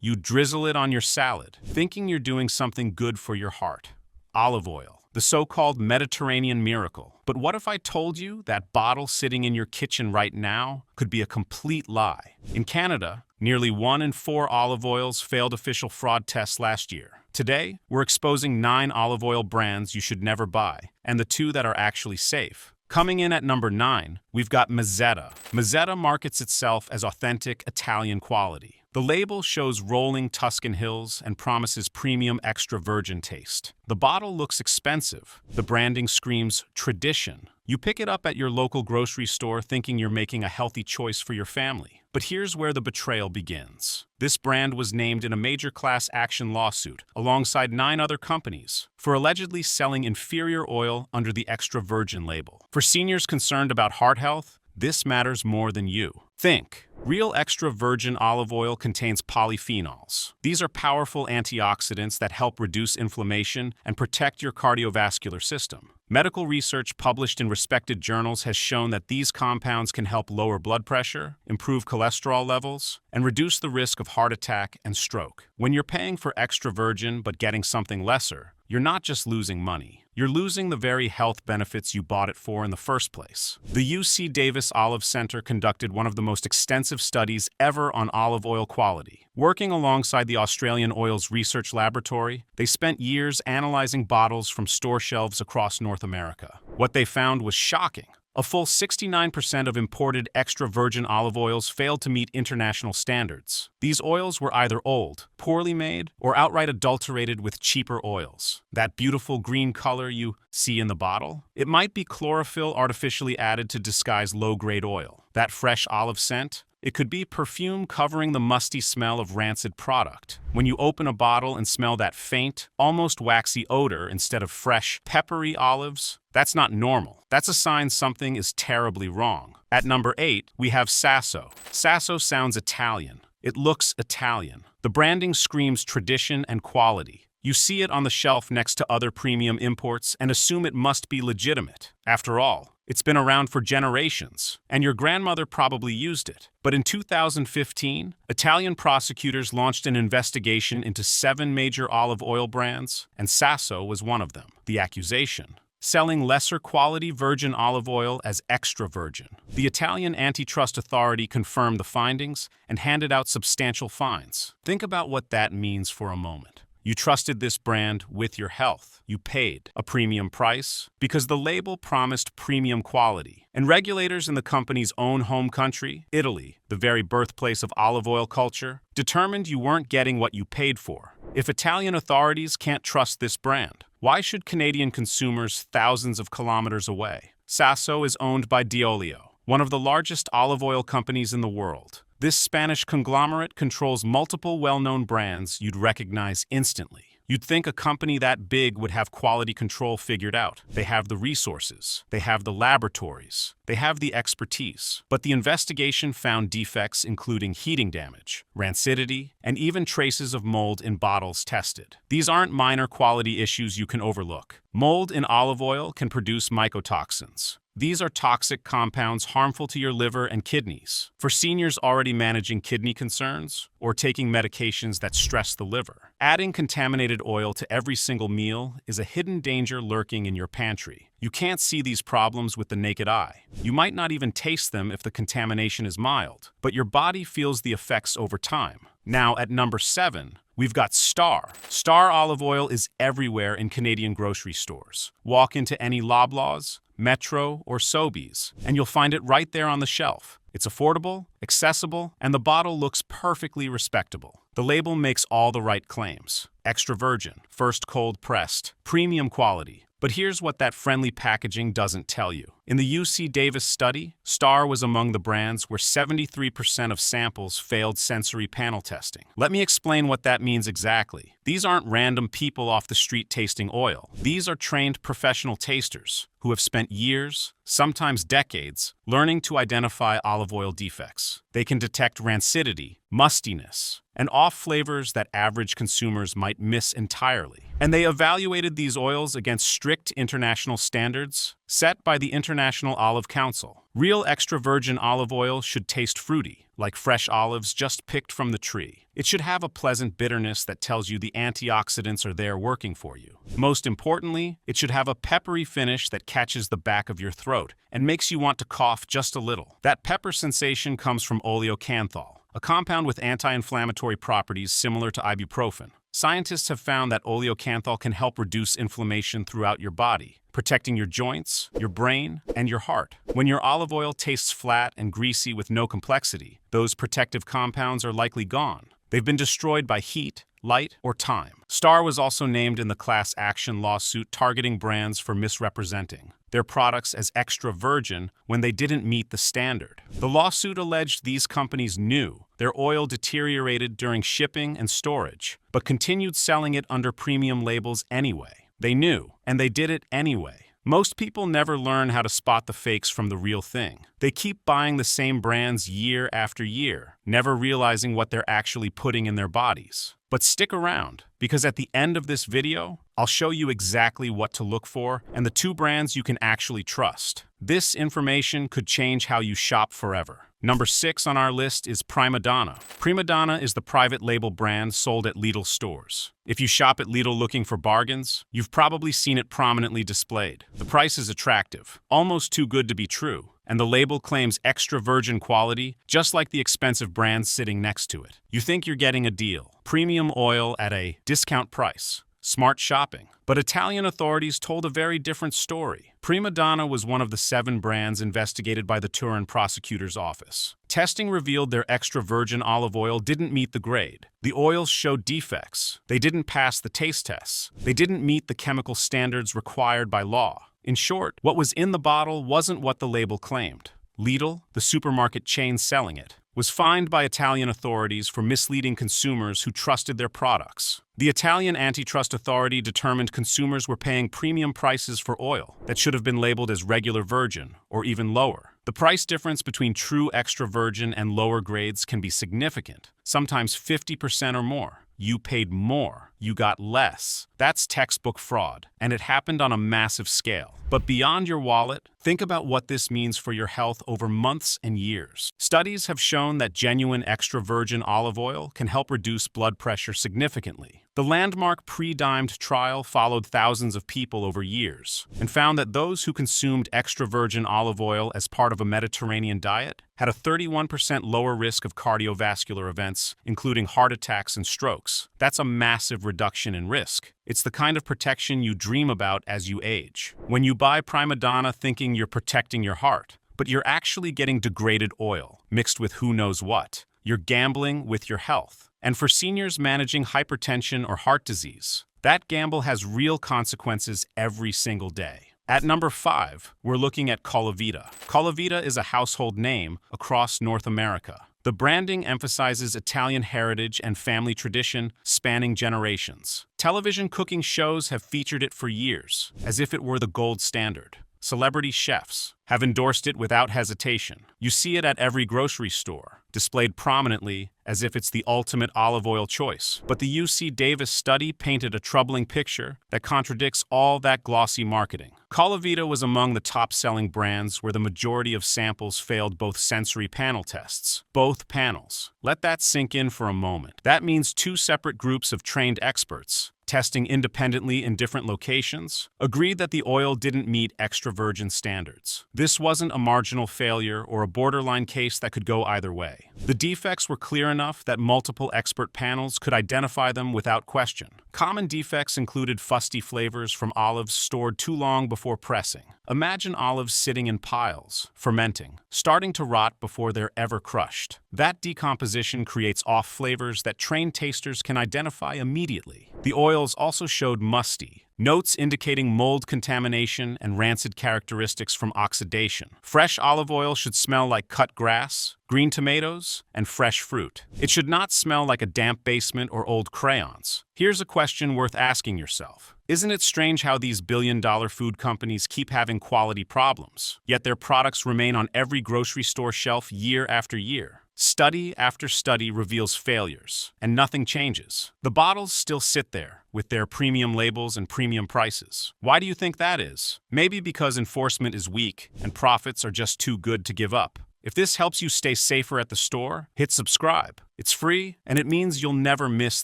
You drizzle it on your salad, thinking you're doing something good for your heart. Olive oil, the so-called Mediterranean miracle. But what if I told you that bottle sitting in your kitchen right now could be a complete lie? In Canada, nearly 1 in 4 olive oils failed official fraud tests last year. Today, we're exposing 9 olive oil brands you should never buy, and the 2 that are actually safe. Coming in at number 9, we've got Mezzetta. Mezzetta markets itself as authentic Italian quality. The label shows rolling Tuscan hills and promises premium extra virgin taste. The bottle looks expensive. The branding screams tradition. You pick it up at your local grocery store thinking you're making a healthy choice for your family. But here's where the betrayal begins. This brand was named in a major class action lawsuit alongside 9 other companies for allegedly selling inferior oil under the extra virgin label. For seniors concerned about heart health, this matters more than you think. Real extra virgin olive oil contains polyphenols. These are powerful antioxidants that help reduce inflammation and protect your cardiovascular system. Medical research published in respected journals has shown that these compounds can help lower blood pressure, improve cholesterol levels, and reduce the risk of heart attack and stroke. When you're paying for extra virgin but getting something lesser, you're not just losing money. You're losing the very health benefits you bought it for in the first place. The UC Davis Olive Center conducted one of the most extensive studies ever on olive oil quality. Working alongside the Australian Oils Research Laboratory, they spent years analyzing bottles from store shelves across North America. What they found was shocking. A full 69% of imported extra virgin olive oils failed to meet international standards. These oils were either old, poorly made, or outright adulterated with cheaper oils. That beautiful green color you see in the bottle? It might be chlorophyll artificially added to disguise low-grade oil. That fresh olive scent? It could be perfume covering the musty smell of rancid product. When you open a bottle and smell that faint, almost waxy odor instead of fresh, peppery olives, that's not normal. That's a sign something is terribly wrong. At number 8, we have Sasso. Sasso sounds Italian. It looks Italian. The branding screams tradition and quality. You see it on the shelf next to other premium imports and assume it must be legitimate. After all, it's been around for generations, and your grandmother probably used it. But in 2015, Italian prosecutors launched an investigation into 7 major olive oil brands, and Sasso was one of them. The accusation: selling lesser quality virgin olive oil as extra virgin. The Italian antitrust authority confirmed the findings and handed out substantial fines. Think about what that means for a moment. You trusted this brand with your health. You paid a premium price because the label promised premium quality. And regulators in the company's own home country, Italy, the very birthplace of olive oil culture, determined you weren't getting what you paid for. If Italian authorities can't trust this brand, why should Canadian consumers thousands of kilometers away? Sasso is owned by D'Olio, one of the largest olive oil companies in the world. This Spanish conglomerate controls multiple well-known brands you'd recognize instantly. You'd think a company that big would have quality control figured out. They have the resources, they have the laboratories, they have the expertise. But the investigation found defects including heating damage, rancidity, and even traces of mold in bottles tested. These aren't minor quality issues you can overlook. Mold in olive oil can produce mycotoxins. These are toxic compounds harmful to your liver and kidneys. For seniors already managing kidney concerns or taking medications that stress the liver, adding contaminated oil to every single meal is a hidden danger lurking in your pantry. You can't see these problems with the naked eye. You might not even taste them if the contamination is mild, but your body feels the effects over time. Now, at number 7, we've got Star. Star olive oil is everywhere in Canadian grocery stores. Walk into any Loblaws, Metro, or Sobeys, and you'll find it right there on the shelf. It's affordable, accessible, and the bottle looks perfectly respectable. The label makes all the right claims. Extra virgin, first cold pressed, premium quality. But here's what that friendly packaging doesn't tell you. In the UC Davis study, Star was among the brands where 73% of samples failed sensory panel testing. Let me explain what that means exactly. These aren't random people off the street tasting oil. These are trained professional tasters who have spent years, sometimes decades, learning to identify olive oil defects. They can detect rancidity, mustiness, and off flavors that average consumers might miss entirely. And they evaluated these oils against strict international standards set by the International Olive Council. Real extra virgin olive oil should taste fruity, like fresh olives just picked from the tree. It should have a pleasant bitterness that tells you the antioxidants are there working for you. Most importantly, it should have a peppery finish that catches the back of your throat and makes you want to cough just a little. That pepper sensation comes from oleocanthal, a compound with anti-inflammatory properties similar to ibuprofen. Scientists have found that oleocanthal can help reduce inflammation throughout your body, protecting your joints, your brain, and your heart. When your olive oil tastes flat and greasy with no complexity, those protective compounds are likely gone. They've been destroyed by heat, light, or time. Star was also named in the class action lawsuit targeting brands for misrepresenting their products as extra virgin when they didn't meet the standard. The lawsuit alleged these companies knew their oil deteriorated during shipping and storage, but continued selling it under premium labels anyway. They knew, and they did it anyway. Most people never learn how to spot the fakes from the real thing. They keep buying the same brands year after year, never realizing what they're actually putting in their bodies. But stick around, because at the end of this video, I'll show you exactly what to look for and the 2 brands you can actually trust. This information could change how you shop forever. Number 6 on our list is Prima Donna. Prima Donna is the private label brand sold at Lidl stores. If you shop at Lidl looking for bargains, you've probably seen it prominently displayed. The price is attractive, almost too good to be true, and the label claims extra virgin quality, just like the expensive brands sitting next to it. You think you're getting a deal, premium oil at a discount price. Smart shopping. But Italian authorities told a very different story. Prima Donna was one of the 7 brands investigated by the Turin prosecutor's office. Testing revealed their extra virgin olive oil didn't meet the grade. The oils showed defects. They didn't pass the taste tests. They didn't meet the chemical standards required by law. In short, what was in the bottle wasn't what the label claimed. Lidl, the supermarket chain selling it, was fined by Italian authorities for misleading consumers who trusted their products. The Italian antitrust authority determined consumers were paying premium prices for oil that should have been labeled as regular virgin or even lower. The price difference between true extra virgin and lower grades can be significant, sometimes 50% or more. You paid more, you got less. That's textbook fraud, and it happened on a massive scale. But beyond your wallet, think about what this means for your health over months and years. Studies have shown that genuine extra virgin olive oil can help reduce blood pressure significantly. The landmark pre-dimed trial followed thousands of people over years and found that those who consumed extra virgin olive oil as part of a Mediterranean diet had a 31% lower risk of cardiovascular events, including heart attacks and strokes. That's a massive reduction in risk. It's the kind of protection you dream about as you age. When you buy Prima Donna thinking you're protecting your heart, but you're actually getting degraded oil mixed with who knows what. You're gambling with your health. And for seniors managing hypertension or heart disease, that gamble has real consequences every single day. At number 5, we're looking at Colavita. Colavita is a household name across North America. The branding emphasizes Italian heritage and family tradition spanning generations. Television cooking shows have featured it for years, as if it were the gold standard. Celebrity chefs have endorsed it without hesitation. You see it at every grocery store, displayed prominently as if it's the ultimate olive oil choice. But the UC Davis study painted a troubling picture that contradicts all that glossy marketing. Colavita was among the top-selling brands where the majority of samples failed both sensory panel tests. Both panels. Let that sink in for a moment. That means 2 separate groups of trained experts, testing independently in different locations, agreed that the oil didn't meet extra virgin standards. This wasn't a marginal failure or a borderline case that could go either way. The defects were clear enough that multiple expert panels could identify them without question. Common defects included fusty flavors from olives stored too long before pressing. Imagine olives sitting in piles, fermenting, starting to rot before they're ever crushed. That decomposition creates off flavors that trained tasters can identify immediately. The oils also showed musty, notes indicating mold contamination and rancid characteristics from oxidation. Fresh olive oil should smell like cut grass, green tomatoes, and fresh fruit. It should not smell like a damp basement or old crayons. Here's a question worth asking yourself. Isn't it strange how these billion-dollar food companies keep having quality problems, yet their products remain on every grocery store shelf year after year? Study after study reveals failures, and nothing changes. The bottles still sit there, with their premium labels and premium prices. Why do you think that is? Maybe because enforcement is weak, and profits are just too good to give up. If this helps you stay safer at the store, hit subscribe. It's free, and it means you'll never miss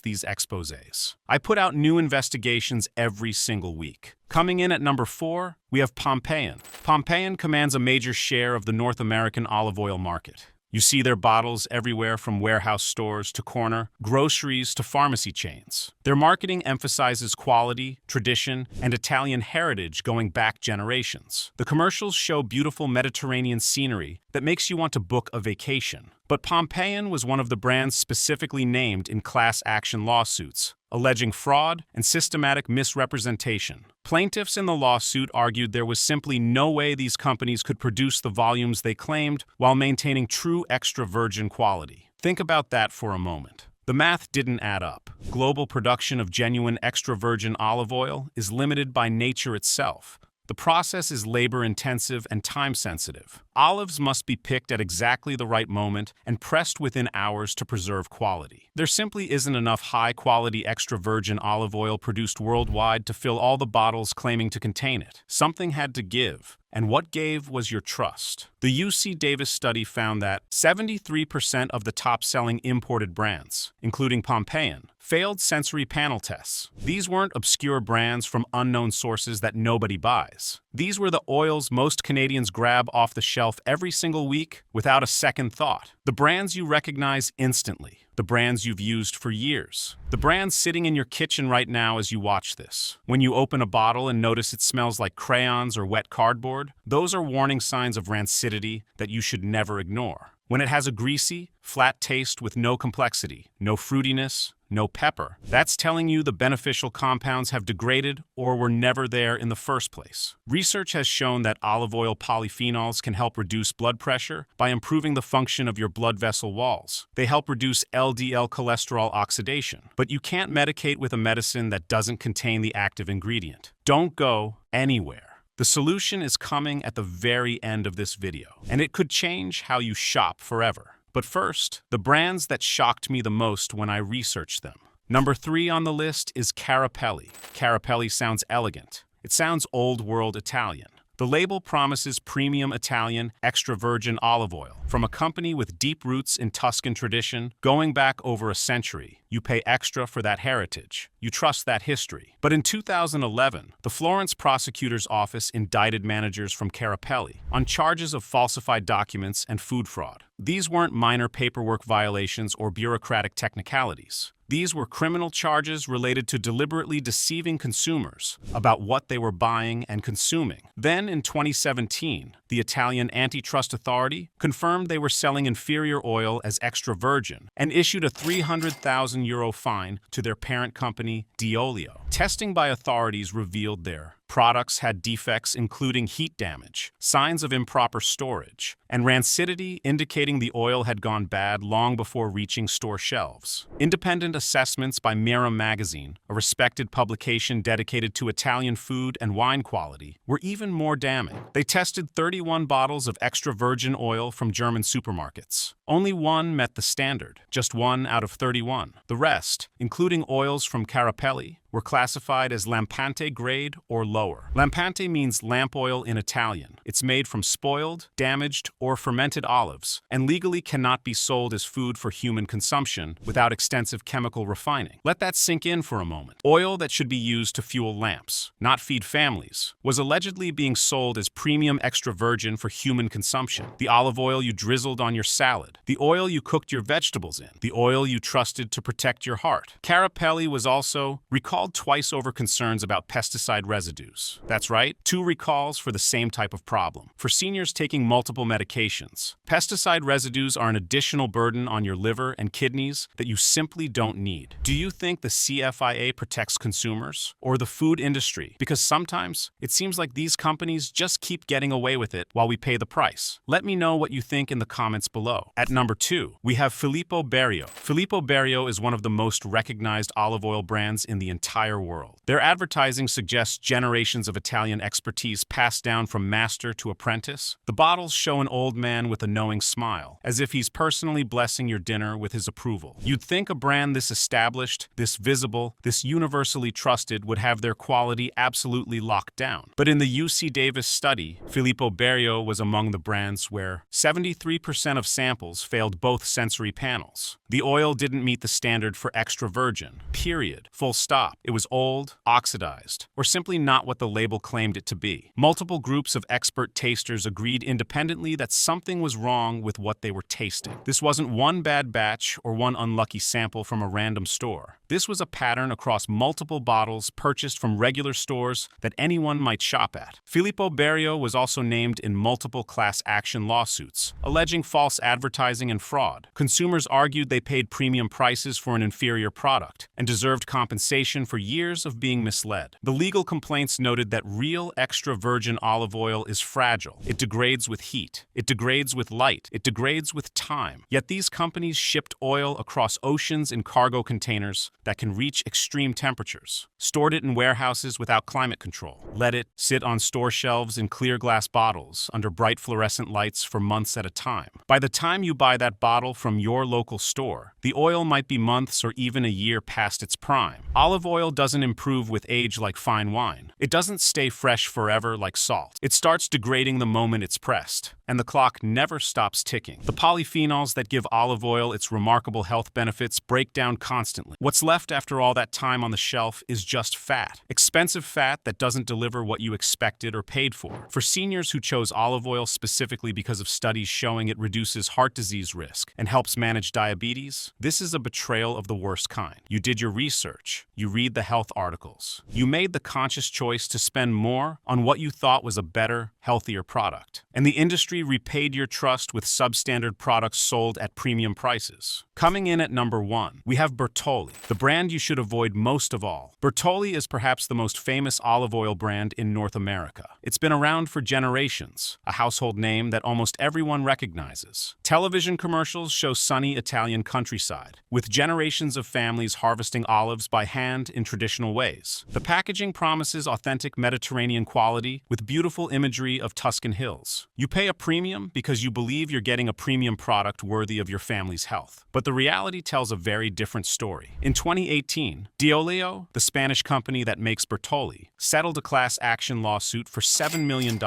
these exposés. I put out new investigations every single week. Coming in at number 4, we have Pompeian. Pompeian commands a major share of the North American olive oil market. You see their bottles everywhere from warehouse stores to corner, groceries to pharmacy chains. Their marketing emphasizes quality, tradition, and Italian heritage going back generations. The commercials show beautiful Mediterranean scenery that makes you want to book a vacation. But Pompeian was one of the brands specifically named in class action lawsuits, alleging fraud and systematic misrepresentation. Plaintiffs in the lawsuit argued there was simply no way these companies could produce the volumes they claimed while maintaining true extra virgin quality. Think about that for a moment. The math didn't add up. Global production of genuine extra virgin olive oil is limited by nature itself. The process is labor-intensive and time-sensitive. Olives must be picked at exactly the right moment and pressed within hours to preserve quality. There simply isn't enough high-quality extra virgin olive oil produced worldwide to fill all the bottles claiming to contain it. Something had to give. And what gave was your trust. The UC Davis study found that 73% of the top-selling imported brands, including Pompeian, failed sensory panel tests. These weren't obscure brands from unknown sources that nobody buys. These were the oils most Canadians grab off the shelf every single week without a second thought. The brands you recognize instantly. The brands you've used for years. The brands sitting in your kitchen right now as you watch this. When you open a bottle and notice it smells like crayons or wet cardboard, those are warning signs of rancidity that you should never ignore. When it has a greasy, flat taste with no complexity, no fruitiness, no pepper, that's telling you the beneficial compounds have degraded or were never there in the first place. Research has shown that olive oil polyphenols can help reduce blood pressure by improving the function of your blood vessel walls. They help reduce LDL cholesterol oxidation. But you can't medicate with a medicine that doesn't contain the active ingredient. Don't go anywhere. The solution is coming at the very end of this video, and it could change how you shop forever. But first, the brands that shocked me the most when I researched them. Number 3 on the list is Carapelli. Carapelli sounds elegant. It sounds old-world Italian. The label promises premium Italian, extra virgin olive oil. From a company with deep roots in Tuscan tradition, going back over a century, you pay extra for that heritage. You trust that history. But in 2011, the Florence prosecutor's office indicted managers from Carapelli on charges of falsified documents and food fraud. These weren't minor paperwork violations or bureaucratic technicalities. These were criminal charges related to deliberately deceiving consumers about what they were buying and consuming. Then, in 2017, the Italian Antitrust Authority confirmed they were selling inferior oil as extra virgin and issued a €300,000 fine to their parent company, D'Olio. Testing by authorities revealed their products had defects including heat damage, signs of improper storage, and rancidity indicating the oil had gone bad long before reaching store shelves. Independent assessments by Miram magazine, a respected publication dedicated to Italian food and wine quality, were even more damning. They tested 31 bottles of extra virgin oil from German supermarkets. Only one met the standard, just 1 out of 31. The rest, including oils from Carapelli, were classified as lampante grade or lower. Lampante means lamp oil in Italian. It's made from spoiled, damaged, or fermented olives, and legally cannot be sold as food for human consumption without extensive chemical refining. Let that sink in for a moment. Oil that should be used to fuel lamps, not feed families, was allegedly being sold as premium extra virgin for human consumption. The olive oil you drizzled on your salad, the oil you cooked your vegetables in, the oil you trusted to protect your heart. Carapelli was also recalled twice over concerns about pesticide residues. That's right, 2 recalls for the same type of problem. For seniors taking multiple medications, pesticide residues are an additional burden on your liver and kidneys that you simply don't need. Do you think the CFIA protects consumers or the food industry? Because sometimes it seems like these companies just keep getting away with it while we pay the price. Let me know what you think in the comments below. At number 2, we have Filippo Berio. Filippo Berio is one of the most recognized olive oil brands in the entire entire world. Their advertising suggests generations of Italian expertise passed down from master to apprentice. The bottles show an old man with a knowing smile, as if he's personally blessing your dinner with his approval. You'd think a brand this established, this visible, this universally trusted would have their quality absolutely locked down. But in the UC Davis study, Filippo Berio was among the brands where 73% of samples failed both sensory panels. The oil didn't meet the standard for extra virgin, period, full stop. It was old, oxidized, or simply not what the label claimed it to be. Multiple groups of expert tasters agreed independently that something was wrong with what they were tasting. This wasn't one bad batch or one unlucky sample from a random store. This was a pattern across multiple bottles purchased from regular stores that anyone might shop at. Filippo Berio was also named in multiple class action lawsuits, alleging false advertising and fraud. Consumers argued they paid premium prices for an inferior product and deserved compensation for years of being misled. The legal complaints noted that real extra virgin olive oil is fragile. It degrades with heat. It degrades with light. It degrades with time. Yet these companies shipped oil across oceans in cargo containers that can reach extreme temperatures, stored it in warehouses without climate control, let it sit on store shelves in clear glass bottles under bright fluorescent lights for months at a time. By the time you buy that bottle from your local store, the oil might be months or even a year past its prime. Olive oil doesn't improve with age like fine wine. It doesn't stay fresh forever like salt. It starts degrading the moment it's pressed, and the clock never stops ticking. The polyphenols that give olive oil its remarkable health benefits break down constantly. What's left after all that time on the shelf is just fat. Expensive fat that doesn't deliver what you expected or paid for. For seniors who chose olive oil specifically because of studies showing it reduces heart disease risk and helps manage diabetes, this is a betrayal of the worst kind. You did your research. You read the health articles. You made the conscious choice to spend more on what you thought was a better, healthier product. And the industry repaid your trust with substandard products sold at premium prices. Coming in at number 1, we have Bertolli, the brand you should avoid most of all. Bertolli is perhaps the most famous olive oil brand in North America. It's been around for generations, a household name that almost everyone recognizes. Television commercials show sunny Italian countryside, with generations of families harvesting olives by hand in traditional ways. The packaging promises authentic Mediterranean quality with beautiful imagery of Tuscan hills. You pay a premium because you believe you're getting a premium product worthy of your family's health. But the reality tells a very different story. In 2018, Diolio, the Spanish company that makes Bertolli, settled a class action lawsuit for $7 million.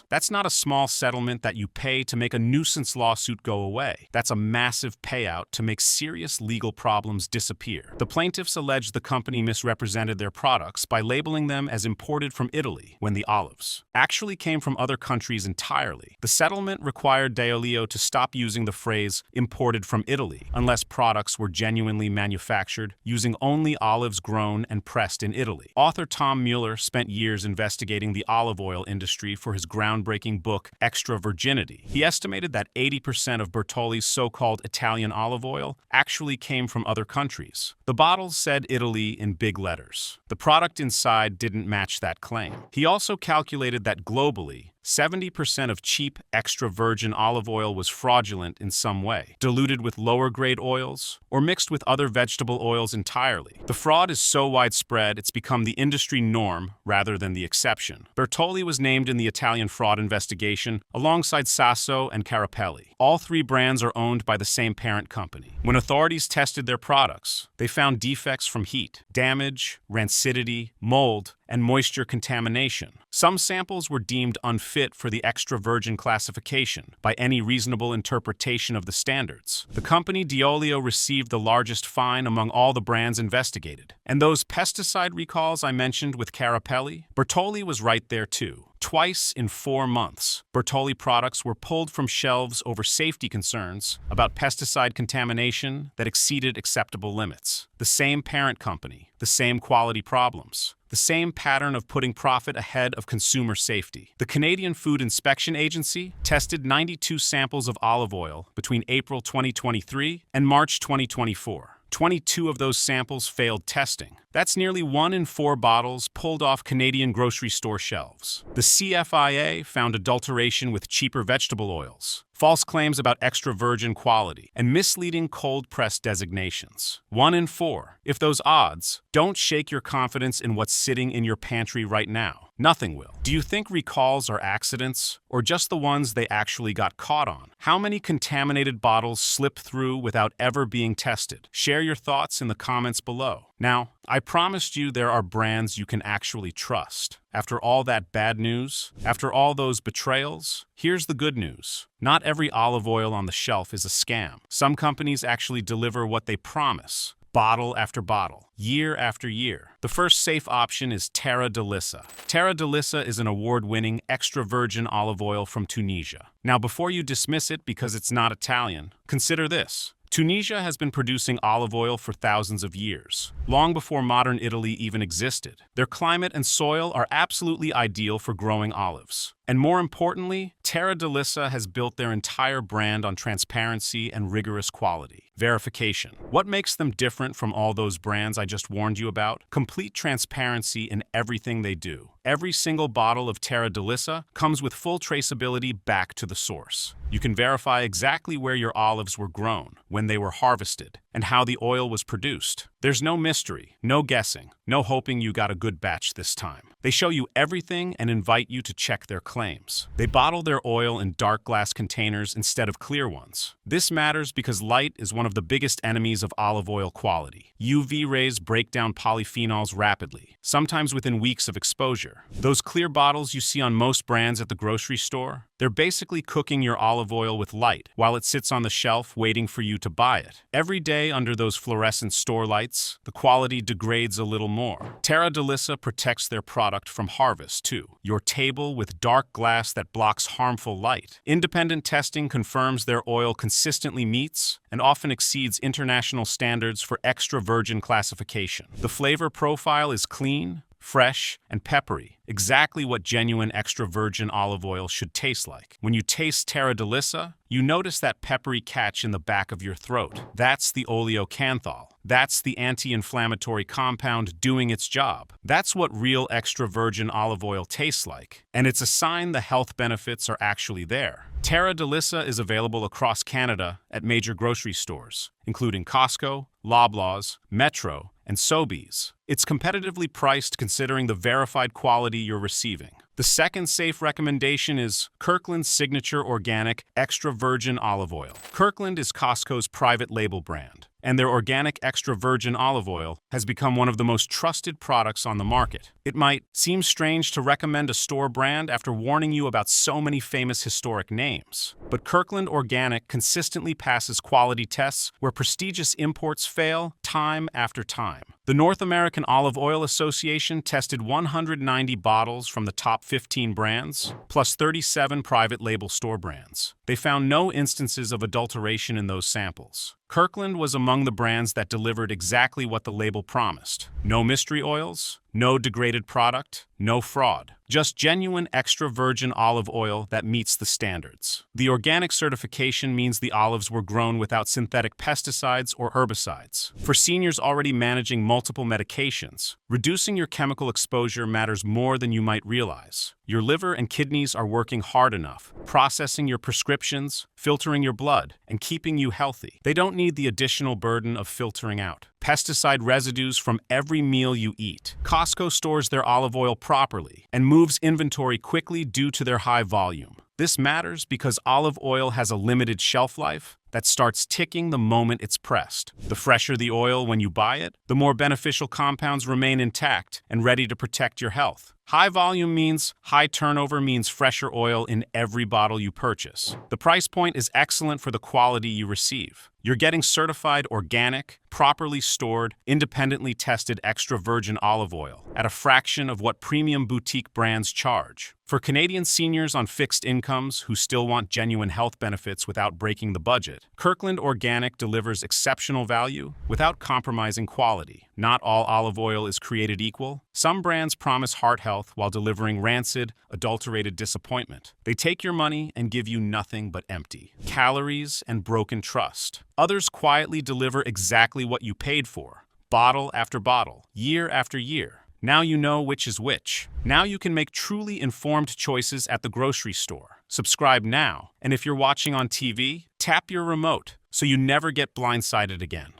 That's not a small settlement that you pay to make a nuisance lawsuit go away. That's a massive payout to make serious legal problems disappear. The plaintiffs allege the company misrepresented their products by labeling them as imported from Italy when the olives actually came from other countries entirely. The settlement required Diolio to stop using the phrase imported from Italy unless products were genuinely manufactured using only olives grown and pressed in Italy. Author Tom Mueller spent years investigating the olive oil industry for his groundbreaking book, Extra Virginity. He estimated that 80% of Bertolli's so-called Italian olive oil actually came from other countries. The bottles said Italy in big letters. The product inside didn't match that claim. He also calculated that globally, 70% of cheap, extra virgin olive oil was fraudulent in some way, diluted with lower-grade oils, or mixed with other vegetable oils entirely. The fraud is so widespread it's become the industry norm rather than the exception. Bertolli was named in the Italian fraud investigation alongside Sasso and Carapelli. All three brands are owned by the same parent company. When authorities tested their products, they found defects from heat, damage, rancidity, mold, and moisture contamination. Some samples were deemed unfit for the extra virgin classification by any reasonable interpretation of the standards. The company Diolio received the largest fine among all the brands investigated. And those pesticide recalls I mentioned with Carapelli, Bertolli was right there too. Twice in 4 months, Bertolli products were pulled from shelves over safety concerns about pesticide contamination that exceeded acceptable limits. The same parent company, the same quality problems, the same pattern of putting profit ahead of consumer safety. The Canadian Food Inspection Agency tested 92 samples of olive oil between April 2023 and March 2024. 22 of those samples failed testing. That's nearly 1 in 4 bottles pulled off Canadian grocery store shelves. The CFIA found adulteration with cheaper vegetable oils, false claims about extra virgin quality, and misleading cold-pressed designations. 1 in 4. If those odds, don't shake your confidence in what's sitting in your pantry right now. Nothing will. Do you think recalls are accidents, or just the ones they actually got caught on? How many contaminated bottles slip through without ever being tested? Share your thoughts in the comments below. Now, I promised you there are brands you can actually trust. After all that bad news, after all those betrayals, here's the good news. Not every olive oil on the shelf is a scam. Some companies actually deliver what they promise. Bottle after bottle, year after year. The first safe option is Terra Delissa. Terra Delissa is an award-winning extra virgin olive oil from Tunisia. Now, before you dismiss it because it's not Italian, consider this. Tunisia has been producing olive oil for thousands of years, long before modern Italy even existed. Their climate and soil are absolutely ideal for growing olives. And more importantly, Terra Delissa has built their entire brand on transparency and rigorous quality verification. What makes them different from all those brands I just warned you about? Complete transparency in everything they do. Every single bottle of Terra Delissa comes with full traceability back to the source. You can verify exactly where your olives were grown, when they were harvested, and how the oil was produced. There's no mystery, no guessing, no hoping you got a good batch this time. They show you everything and invite you to check their claims. They bottle their oil in dark glass containers instead of clear ones. This matters because light is one of the biggest enemies of olive oil quality. UV rays break down polyphenols rapidly, sometimes within weeks of exposure. Those clear bottles you see on most brands at the grocery store, they're basically cooking your olive oil with light while it sits on the shelf waiting for you to buy it. Every day under those fluorescent store lights, the quality degrades a little more. Terra Delissa protects their product from harvest, too. Your table with dark glass that blocks harmful light. Independent testing confirms their oil consistently meets and often exceeds international standards for extra virgin classification. The flavor profile is clean, fresh, and peppery, exactly what genuine extra virgin olive oil should taste like. When you taste Terra Delissa, you notice that peppery catch in the back of your throat. That's the oleocanthal. That's the anti-inflammatory compound doing its job. That's what real extra virgin olive oil tastes like. And it's a sign the health benefits are actually there. Terra Delissa is available across Canada at major grocery stores, including Costco, Loblaws, Metro, and Sobeys. It's competitively priced considering the verified quality you're receiving. The second safe recommendation is Kirkland's signature organic extra virgin olive oil. Kirkland is Costco's private label brand, and their organic extra virgin olive oil has become one of the most trusted products on the market. It might seem strange to recommend a store brand after warning you about so many famous historic names, but Kirkland Organic consistently passes quality tests where prestigious imports fail time after time. The North American Olive Oil Association tested 190 bottles from the top 15 brands, plus 37 private label store brands. They found no instances of adulteration in those samples. Kirkland was among the brands that delivered exactly what the label promised. No mystery oils, no degraded product, no fraud. Just genuine extra virgin olive oil that meets the standards. The organic certification means the olives were grown without synthetic pesticides or herbicides. For seniors already managing multiple medications, reducing your chemical exposure matters more than you might realize. Your liver and kidneys are working hard enough, processing your prescriptions, filtering your blood, and keeping you healthy. They don't need the additional burden of filtering out pesticide residues from every meal you eat. Costco stores their olive oil properly and moves inventory quickly due to their high volume. This matters because olive oil has a limited shelf life that starts ticking the moment it's pressed. The fresher the oil when you buy it, the more beneficial compounds remain intact and ready to protect your health. High volume means high turnover means fresher oil in every bottle you purchase. The price point is excellent for the quality you receive. You're getting certified organic, properly stored, independently tested extra virgin olive oil at a fraction of what premium boutique brands charge. For Canadian seniors on fixed incomes who still want genuine health benefits without breaking the budget, Kirkland Organic delivers exceptional value without compromising quality. Not all olive oil is created equal. Some brands promise heart health while delivering rancid, adulterated disappointment. They take your money and give you nothing but empty calories and broken trust. Others quietly deliver exactly what you paid for. bottle after bottle, year after year. Now you know which is which. Now you can make truly informed choices at the grocery store. Subscribe now, and if you're watching on TV, tap your remote so you never get blindsided again.